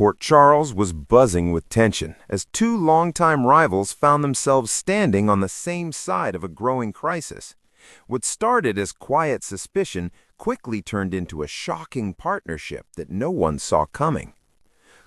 Port Charles was buzzing with tension as two longtime rivals found themselves standing on the same side of a growing crisis. What started as quiet suspicion quickly turned into a shocking partnership that no one saw coming.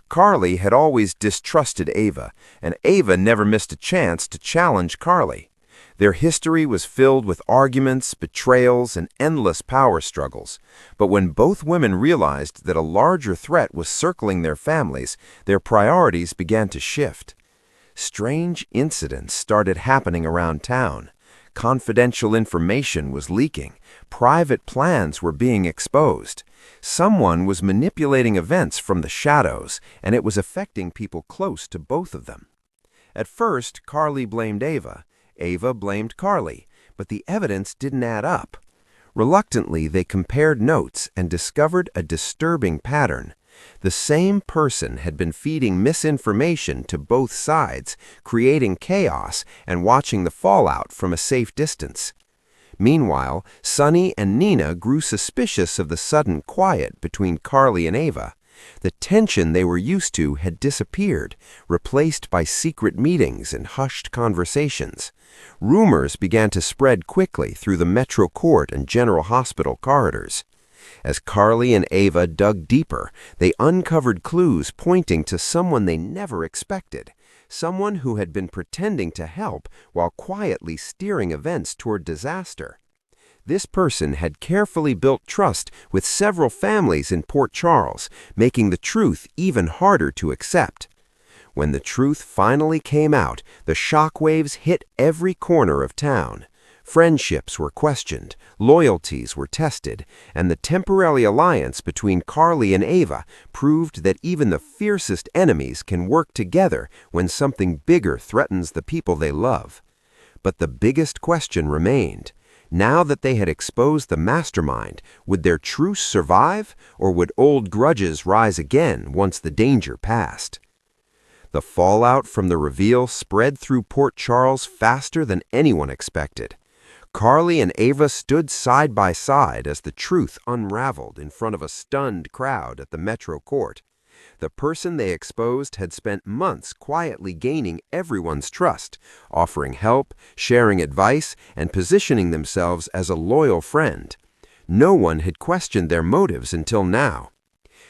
Carly had always distrusted Ava, and Ava never missed a chance to challenge Carly. Their history was filled with arguments, betrayals, and endless power struggles. But when both women realized that a larger threat was circling their families, their priorities began to shift. Strange incidents started happening around town. Confidential information was leaking. Private plans were being exposed. Someone was manipulating events from the shadows, and it was affecting people close to both of them. At first, Carly blamed Ava. Ava blamed Carly, but the evidence didn't add up. Reluctantly, they compared notes and discovered a disturbing pattern. The same person had been feeding misinformation to both sides, creating chaos and watching the fallout from a safe distance. Meanwhile, Sunny and Nina grew suspicious of the sudden quiet between Carly and Ava. The tension they were used to had disappeared, replaced by secret meetings and hushed conversations. Rumors began to spread quickly through the Metro Court and General Hospital corridors. As Carly and Ava dug deeper, they uncovered clues pointing to someone they never expected, someone who had been pretending to help while quietly steering events toward disaster. This person had carefully built trust with several families in Port Charles, making the truth even harder to accept. When the truth finally came out, the shockwaves hit every corner of town. Friendships were questioned, loyalties were tested, and the temporary alliance between Carly and Ava proved that even the fiercest enemies can work together when something bigger threatens the people they love. But the biggest question remained. Now that they had exposed the mastermind, would their truce survive, or would old grudges rise again once the danger passed? The fallout from the reveal spread through Port Charles faster than anyone expected. Carly and Ava stood side by side as the truth unraveled in front of a stunned crowd at the Metro Court. The person they exposed had spent months quietly gaining everyone's trust, offering help, sharing advice, and positioning themselves as a loyal friend. No one had questioned their motives until now.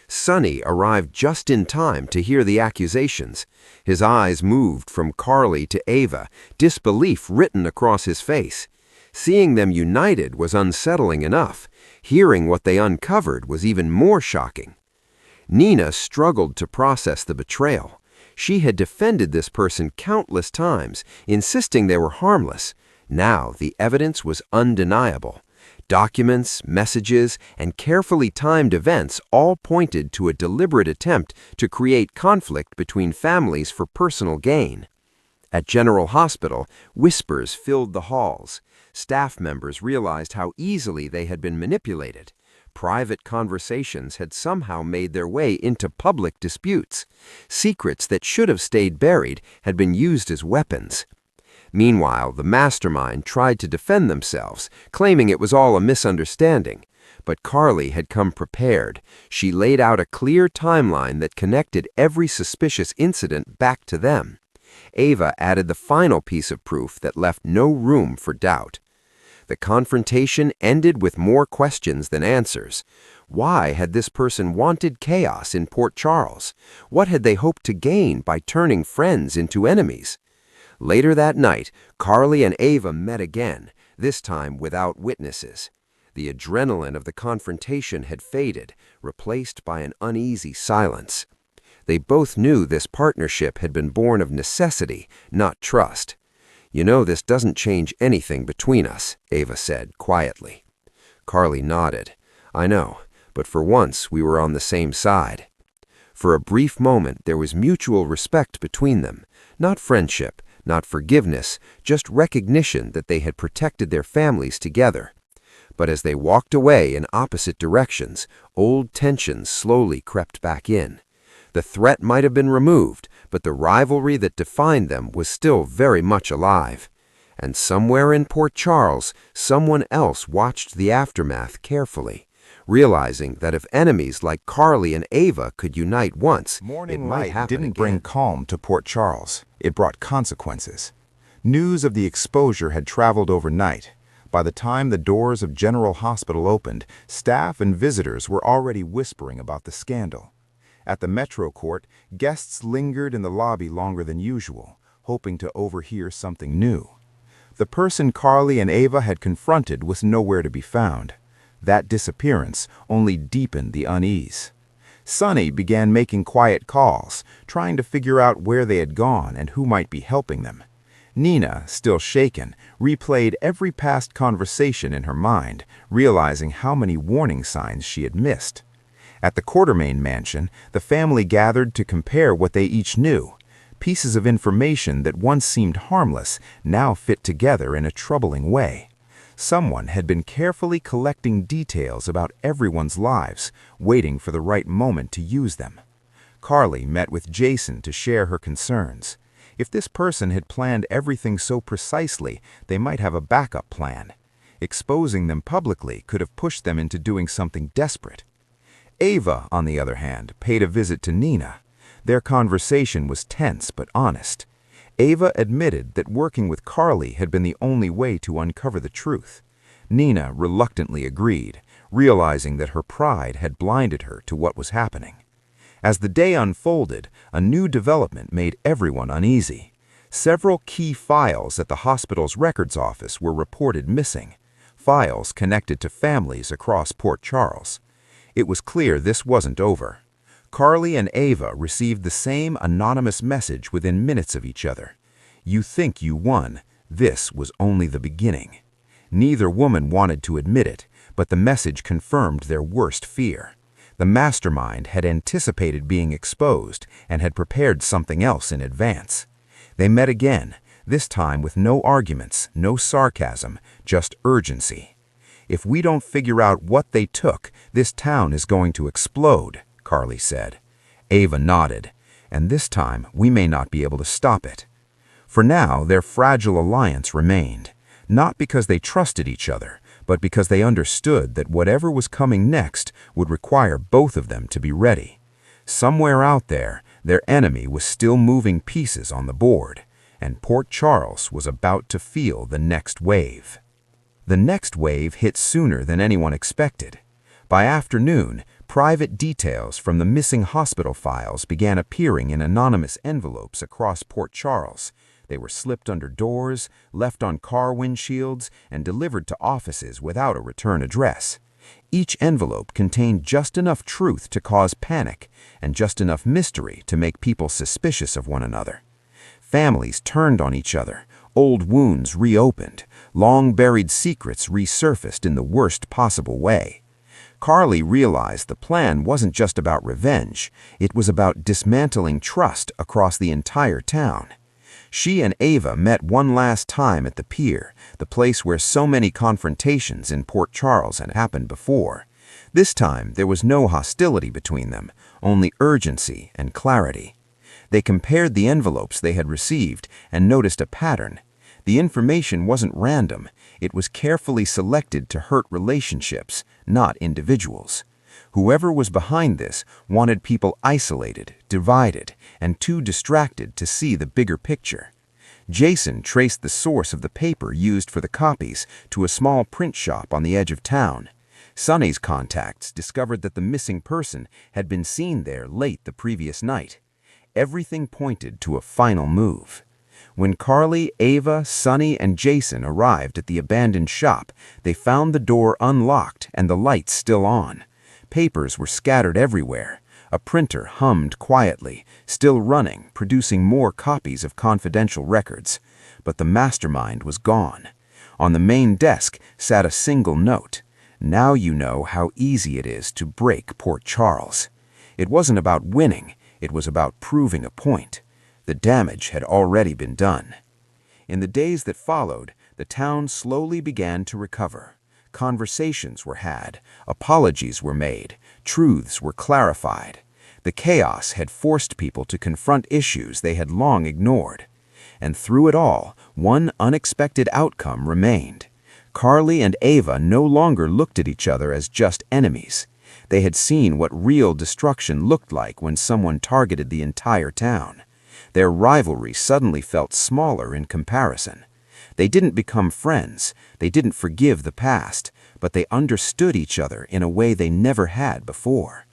Sunny arrived just in time to hear the accusations. His eyes moved from Carly to Ava, disbelief written across his face. Seeing them united was unsettling enough. Hearing what they uncovered was even more shocking. Nina struggled to process the betrayal. She had defended this person countless times, insisting they were harmless. Now the evidence was undeniable. Documents, messages, and carefully timed events all pointed to a deliberate attempt to create conflict between families for personal gain. At General Hospital, whispers filled the halls. Staff members realized how easily they had been manipulated. Private conversations had somehow made their way into public disputes. Secrets that should have stayed buried had been used as weapons. Meanwhile, the mastermind tried to defend themselves, claiming it was all a misunderstanding. But Carly had come prepared. She laid out a clear timeline that connected every suspicious incident back to them. Ava added the final piece of proof that left no room for doubt. The confrontation ended with more questions than answers. Why had this person wanted chaos in Port Charles? What had they hoped to gain by turning friends into enemies? Later that night, Carly and Ava met again, this time without witnesses. The adrenaline of the confrontation had faded, replaced by an uneasy silence. They both knew this partnership had been born of necessity, not trust. "You know this doesn't change anything between us," Ava said quietly. Carly nodded. "I know, but for once we were on the same side." For a brief moment there was mutual respect between them, not friendship, not forgiveness, just recognition that they had protected their families together. But as they walked away in opposite directions, old tensions slowly crept back in. The threat might have been removed, but the rivalry that defined them was still very much alive. And somewhere in Port Charles, someone else watched the aftermath carefully, realizing that if enemies like Carly and Ava could unite once, it Morning might light happen didn't again. bring calm to Port Charles. It brought consequences. News of the exposure had traveled overnight. By the time the doors of General Hospital opened, staff and visitors were already whispering about the scandal. At the Metro Court, guests lingered in the lobby longer than usual, hoping to overhear something new. The person Carly and Ava had confronted was nowhere to be found. That disappearance only deepened the unease. Sonny began making quiet calls, trying to figure out where they had gone and who might be helping them. Nina, still shaken, replayed every past conversation in her mind, realizing how many warning signs she had missed. At the Quartermain mansion, the family gathered to compare what they each knew. Pieces of information that once seemed harmless now fit together in a troubling way. Someone had been carefully collecting details about everyone's lives, waiting for the right moment to use them. Carly met with Jason to share her concerns. If this person had planned everything so precisely, they might have a backup plan. Exposing them publicly could have pushed them into doing something desperate. Ava, on the other hand, paid a visit to Nina. Their conversation was tense but honest. Ava admitted that working with Carly had been the only way to uncover the truth. Nina reluctantly agreed, realizing that her pride had blinded her to what was happening. As the day unfolded, a new development made everyone uneasy. Several key files at the hospital's records office were reported missing, files connected to families across Port Charles. It was clear this wasn't over. Carly and Ava received the same anonymous message within minutes of each other. You think you won. This was only the beginning. Neither woman wanted to admit it, but the message confirmed their worst fear. The mastermind had anticipated being exposed and had prepared something else in advance. They met again, this time with no arguments, no sarcasm, just urgency. If we don't figure out what they took, this town is going to explode, Carly said. Ava nodded, and this time we may not be able to stop it. For now, their fragile alliance remained, not because they trusted each other, but because they understood that whatever was coming next would require both of them to be ready. Somewhere out there, their enemy was still moving pieces on the board, and Port Charles was about to feel the next wave. The next wave hit sooner than anyone expected. By afternoon, private details from the missing hospital files began appearing in anonymous envelopes across Port Charles. They were slipped under doors, left on car windshields, and delivered to offices without a return address. Each envelope contained just enough truth to cause panic and just enough mystery to make people suspicious of one another. Families turned on each other, old wounds reopened, long-buried secrets resurfaced in the worst possible way. Carly realized the plan wasn't just about revenge, it was about dismantling trust across the entire town. She and Ava met one last time at the pier, the place where so many confrontations in Port Charles had happened before. This time, there was no hostility between them, only urgency and clarity. They compared the envelopes they had received and noticed a pattern. The information wasn't random, it was carefully selected to hurt relationships, not individuals. Whoever was behind this wanted people isolated, divided, and too distracted to see the bigger picture. Jason traced the source of the paper used for the copies to a small print shop on the edge of town. Sonny's contacts discovered that the missing person had been seen there late the previous night. Everything pointed to a final move. When Carly, Ava, Sonny, and Jason arrived at the abandoned shop, they found the door unlocked and the lights still on. Papers were scattered everywhere. A printer hummed quietly, still running, producing more copies of confidential records. But the mastermind was gone. On the main desk sat a single note. Now you know how easy it is to break Port Charles. It wasn't about winning, it was about proving a point. The damage had already been done. In the days that followed, the town slowly began to recover. Conversations were had, apologies were made, truths were clarified. The chaos had forced people to confront issues they had long ignored. And through it all, one unexpected outcome remained. Carly and Ava no longer looked at each other as just enemies. They had seen what real destruction looked like when someone targeted the entire town. Their rivalry suddenly felt smaller in comparison. They didn't become friends, they didn't forgive the past, but they understood each other in a way they never had before.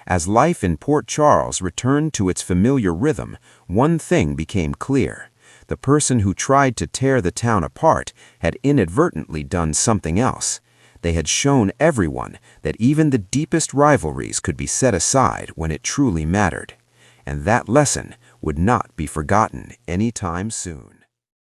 As life in Port Charles returned to its familiar rhythm, one thing became clear. The person who tried to tear the town apart had inadvertently done something else. They had shown everyone that even the deepest rivalries could be set aside when it truly mattered. And that lesson would not be forgotten anytime soon.